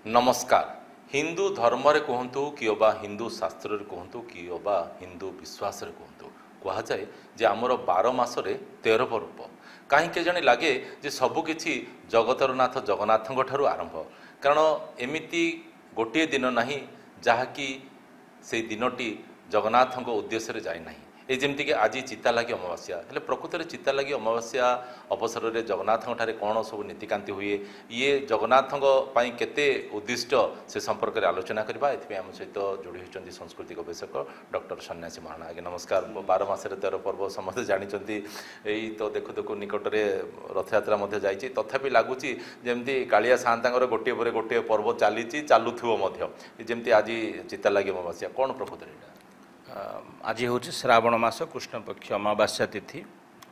नमस्कार। हिंदू धर्म रे कहतु कि हिंदू शास्त्र रे कहतु कि हिंदू विश्वास रे कहतु कह जाए जे आमर 12 मासरे 13 पर्व कहीं जाने लगे जे सबकि जगतर नाथ जगन्नाथ ठारू आरंभ कारण एमिति गोटे दिन नहीं जहाँकि से दिनटी जगन्नाथ उद्देश्य जाए ना ये जमीक आज चिता लगी अमावास्या हेले प्रकृत में चिता लगी अमावास्या अवसर में जगन्नाथ ठारे कौन सब नीतिकांति हुए ये जगन्नाथ केते उद्दिष्ट से संपर्क में आलोचना करवा ये आम सहित जोड़ी होती संस्कृति गवेषक डॉक्टर सन्यासी महाना आगे नमस्कार। 12 मासरे 13 पर्व समस्त जानते यही तो देखु देखु निकट में रथयात्रा जाइए तथापि लगुच जमी कालिया सान्तांगर गोटे पर गोटे पर्व चली जमी आज चिता लगी अमावास्या कौन प्रकृत में आज हूँ श्रावण मास कृष्ण पक्ष अमावास्या तिथि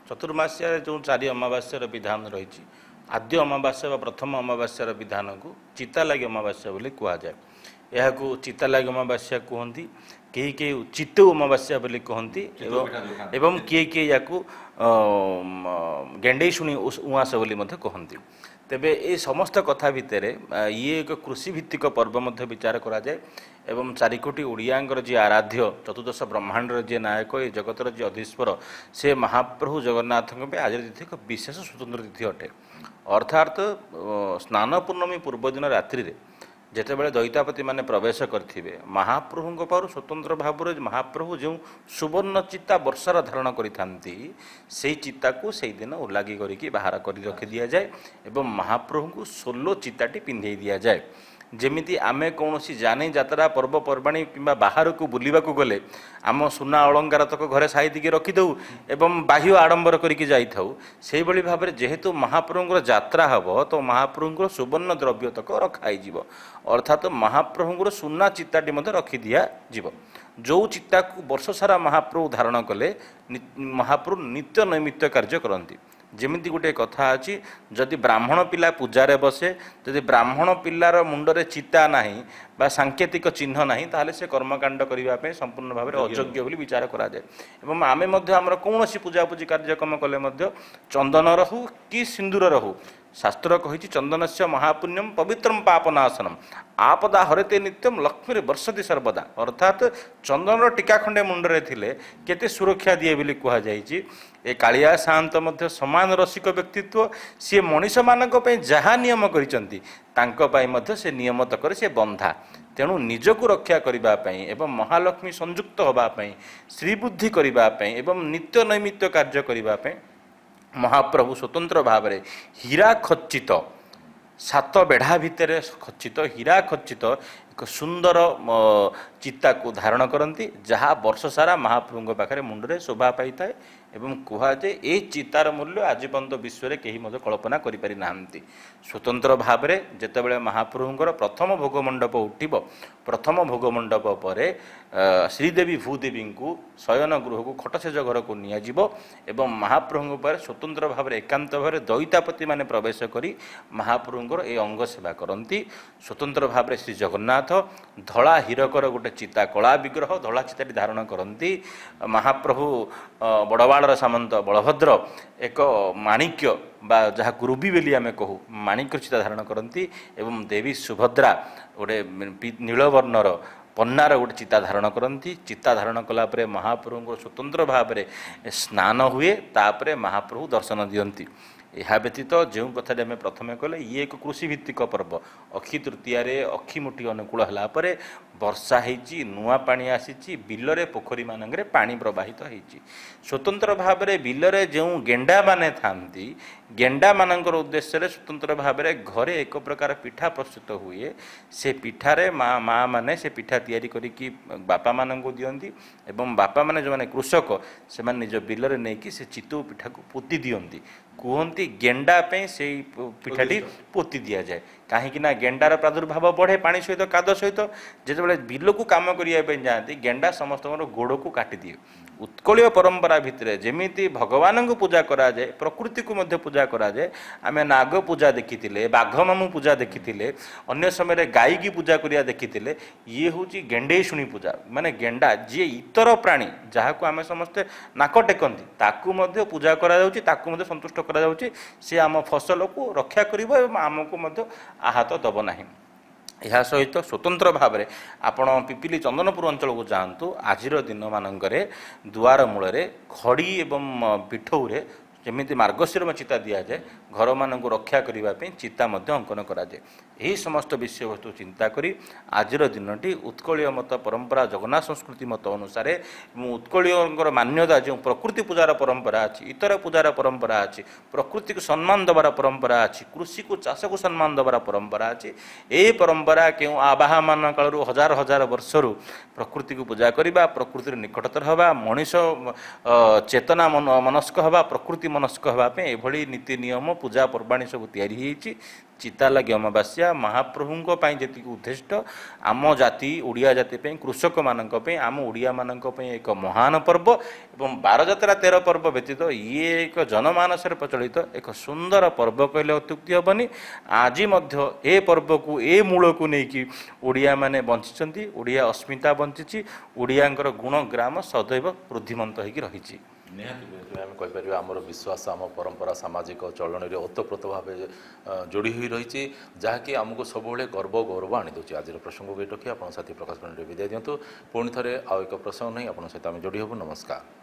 चतुर्मास्या जो 4 अमावास्यार विधान रही आद्य अमावास्या प्रथम अमावास्यार विधान को चिता लगी अमावास्या बोली कहुए यह चिता लगी अमावास्या कहती कई कई चित्तौ अमावास्या बोली कहती एवं किए किए या गेंडे शुणी उआस बोली कहती तेबे ये समस्त कथा भितर ये एक कृषि भित्तिक पर्व मध्य विचार करा जाए एवं 4 कोटी ओडियांगर जी आराध्य चतुर्दश ब्रह्मांडर जी नायक ये जगतर जी अधीश्वर से महाप्रभु जगन्नाथ आज तिथि एक विशेष स्वतंत्र तिथि अटे अर्थात स्नान पूर्णमी पूर्व दिन रात्रि जितेबाला दैतापति माने प्रवेश करथिबे महाप्रभु पार स्वतंत्र भाव महाप्रभु जो सुवर्ण चित्ता वर्षार धारण करिथांती से चित्ता को से दिन उल्लागी करिकी बाहर करी रखि दिया जाए एवं महाप्रभु को 16 चित्ताटी पिंधे दिया जाए जमिति आमे कौनसी जाने यात्रा पर्वपर्वाणी किंबा बाहर को बुलिबा को गले आम सुना अलंकार तक घरे साइति के रखिदौ एवं बाह्य आडंबर करिकी जाइथाउ सेहि भली भाबरे जेहेतु महाप्रभुंकर यात्रा हबो तो महाप्रभुंकर सुवर्ण द्रव्य तक रखाई जीवो अर्थात महाप्रभुंकर सुना चित्ताटी मते रखि दिया जीवो जो चित्ता को वर्ष सारा महाप्रभु धारण कले महाप्रभु नित्य नैमित्य कार्य करती जमिति गोटे कथा अच्छी जदि ब्राह्मण पिला पूजारे बसे जदि ब्राह्मण पिलार मुंडरे चिता नाही बा सांकेतिक चिन्ह नाही ताहले से कर्मकांड करने संपूर्ण भाव में अयोग्य बोली विचार करा जाए एवं आमे मध्य आमर कौन पूजापूजी कार्यक्रम कले मध्य चंदन रहू कि सिंदूर रहू शास्त्र कही चंदन से महापुण्यम पवित्रम पापनाशनम आपदा हरते नित्यम लक्ष्मी वर्षति सर्वदा अर्थात चंदन टीका खंडे मुंडरे थिले केते सुरक्षा दिए बोली कहुई ए कालिया सात मध्य समान रसिक व्यक्तित्व सी मनीष मानक जहाँ नियम करिसंती तांको पाई मध्य से नियम तक से बंधा तेणु निजको रक्षा करने एवं महालक्ष्मी संयुक्त होगापी श्रीबुद्धि करने एवं नित्य नैमित्य कार्य करने महाप्रभु स्वतंत्र भाव में हीरा खच्चित 7 बेढ़ा भितर खच्चित हीरा खच्चित एक सुंदर चित्ता को धारण करती जहाँ वर्ष सारा महाप्रभु पाखे मुंडरे शोभा पाई था एवं कहुए ये चितार मूल्य आज पर्यंत विश्व में कहीं कल्पना करि ना स्वतंत्र भाव में जितेबाला महाप्रभुंर प्रथम भोगमंडप उठिब प्रथम भोगमंडप पर श्रीदेवी भूदेवी को शयन गृह को खटसेज घर को नियाजिब एवं महाप्रभु पर स्वतंत्र भाव में एकांत भाव में दैतापति माने प्रवेश करी महाप्रभुंर ए अंग सेवा करती स्वतंत्र भाव में श्री जगन्नाथ धला हीरकर गोटे चिता कला विग्रह धला चिताटी धारण करती महाप्रभु बड़वाड़र सामंत बलभद्र एक माणिक्य बा जहाँ रुबी बेली आमे कहू माणिक्य चिता धारण करती एवं देवी सुभद्रा गोटे नीलवर्णर पन्नार गोटे चिता धारण करती चिता धारण कलापर महाप्रभु स्वतंत्र भाव में स्नान हुए तापर महाप्रभु दर्शन दियंती यह व्यतीत जो कथा आम प्रथम कले ये एक कृषि भित्तिक पर्व अक्षी तृतीय अक्षी मुठी अनुकूल होगापर वर्षा होती नुआ पानी आसी बिलरे पोखरी मानक पानी प्रवाहित होती स्वतंत्र भाव में बिलरे जो गेंडा माने थांती गेंडा मानकर उद्देश्य स्वतंत्र भाव में घरे एक प्रकार पिठा प्रस्तुत हुए से पिठारे माँ माने से पिठा तैयारी करिकी बापा मानक दियंती एवं बापा माने जो माने कृषक से निज बिलरे नहीं से चितौ पिठा को पोती दियंती कहती गेंडा पे से पिठाटी पोती दि जाए कहीं गेंडार प्रादुर्भाव बढ़े पानी सहित काद सहित जिते बिल को कम करने जाती गेंडा समस्त गोड़ को काटी दिए उत्कलीय परंपरा भितर जमी भगवान को पूजा करा जाए प्रकृति को मध्य पूजा करा जाए आम नाग पूजा देखी बाघमामू पूजा देखी अन्य समय गाई की पूजा करिया देखी ये हूँ गेंडे शुणी पूजा माने गेंडा जी इतर प्राणी जहाँ को आम समस्ते नाक टेकती ताकू मध्य पूजा करा जाउची ताकू मध्य संतुष्ट करा जाउची से आम फसल को रक्षा करिवो एवं आमको मध्य आहत दब नाही ଏହା ସହିତ ସ୍ୱତନ୍ତ୍ର ଭାବରେ ଆପଣ ପିପିଲି ଚନ୍ଦନପୁର ଅଞ୍ଚଳକୁ ଯାଆନ୍ତୁ। ଆଜିର ଦିନମାନଙ୍କରେ ଦୁଆର ମୂଳରେ ଖଡ଼ି ଏବଂ ପିଠଉରେ ଯେମିତି ମାର୍ଗଶିର ଚିତା ଦିଆଯାଏ, ଘରମାନଙ୍କୁ ରକ୍ଷା କରିବା ପାଇଁ ଚିତା ମଧ୍ୟ ଅଙ୍କନ କରାଯାଏ। ଏହି ସମସ୍ତ ବିଷୟବସ୍ତୁ ଚିନ୍ତା କରି ଆଜିର ଦିନଟି ଉତ୍କଳୀୟ ମତ ପରମ୍ପରା ଜଗନ୍ନାଥ ସଂସ୍କୃତି ମତ ଅନୁସାରେ ଏବଂ ଉତ୍କଳୀୟଙ୍କର ମାନ୍ୟତା ଯେଉଁ ପ୍ରକୃତି ପୂଜାର ପରମ୍ପରା ଅଛି, ଇତର ପୂଜାର ପରମ୍ପରା ଅଛି, ପ୍ରକୃତିକୁ ସମ୍ମାନ ଦେବାର ପରମ୍ପରା ଅଛି, କୃଷିକୁ ଚାଷକୁ ସମ୍ମାନ ଦେବାର ପରମ୍ପରା ଅଛି। ଏହି ପରମ୍ପରା କେଉଁ ଆବାହମାନ କାଳରୁ ହଜାର ହଜାର ବର୍ଷରୁ ପ୍ରକୃତିକୁ ପୂଜା କରିବା, ପ୍ରକୃତିର ନିକଟତର ହେବା, ମଣିଷ ଚେତନା ମନସ୍କ ହେବା, ପ୍ରକୃତି ମନସ୍କ ହେବା ପାଇଁ ଏଭଳି ନୀତି ନିୟମ ପୂଜା ପର୍ବାଣୀ ସବୁ ତିଆରି ହୋଇଛି। ଚିତା ଲାଗି ଅମାବାସ୍ୟା ମହାପ୍ରଭୁଙ୍କ ପାଇଁ ଯେତିକି ଉଦ୍ଦିଷ୍ଟ, ଆମ ଜାତି ଓଡ଼ିଆ ଜାତି ପାଇଁ, କୃଷକମାନଙ୍କ ପାଇଁ, ଆମ ଓଡ଼ିଆମାନଙ୍କ ପାଇଁ ଏକ ମହାନ ପର୍ବ ଏବଂ ବାରଯାତ୍ରା 13 ପର୍ବ ବ୍ୟତୀତ ଇଏ ଏକ ଜନମାନସରେ ପ୍ରଚଳିତ ଏକ ସୁନ୍ଦର ପର୍ବ କହିଲେ ଅତ୍ୟୁକ୍ତି ହେବନି। ଆଜି ମଧ୍ୟ ଏ ପର୍ବକୁ ଏ ମୂଳକୁ ନେଇକି ଓଡ଼ିଆମାନେ ବଞ୍ଚିଛନ୍ତି, ଓଡ଼ିଆ ଅସ୍ମିତା ବଞ୍ଚିଛି, ଓଡ଼ିଆଙ୍କର ଗୁଣଗ୍ରାମ ସଦୈବ ବୃଦ୍ଧିମନ୍ତ ହୋଇକି ରହିଛି। ନିହାତି ଆମେ କହିପାରିବା ଆମର ବିଶ୍ୱାସ ଆମ ପରମ୍ପରା ସାମାଜିକ ଚଳଣୀରେ ଓତପ୍ରୋତ ଭାବେ ଯୋଡ଼ି ହୋଇ ରହିଛି, ଯାହାକି ଆମକୁ ସବୁବେଳେ ଗୌରବ ଆଣିଦେଉଛି। ଆଜିର ପ୍ରସଙ୍ଗକୁ ରଖି ଆପଣଙ୍କ ସାଥୀ ପ୍ରକାଶ ପାଣ୍ଡେ ବିଦାୟ ଦିଅନ୍ତୁ। ପୁଣି ଥରେ ଆଉ ଏକ ପ୍ରସଙ୍ଗ ନେଇ ଆପଣଙ୍କ ସହିତ ଆମେ ଯୋଡ଼ି ହେବୁ। ନମସ୍କାର।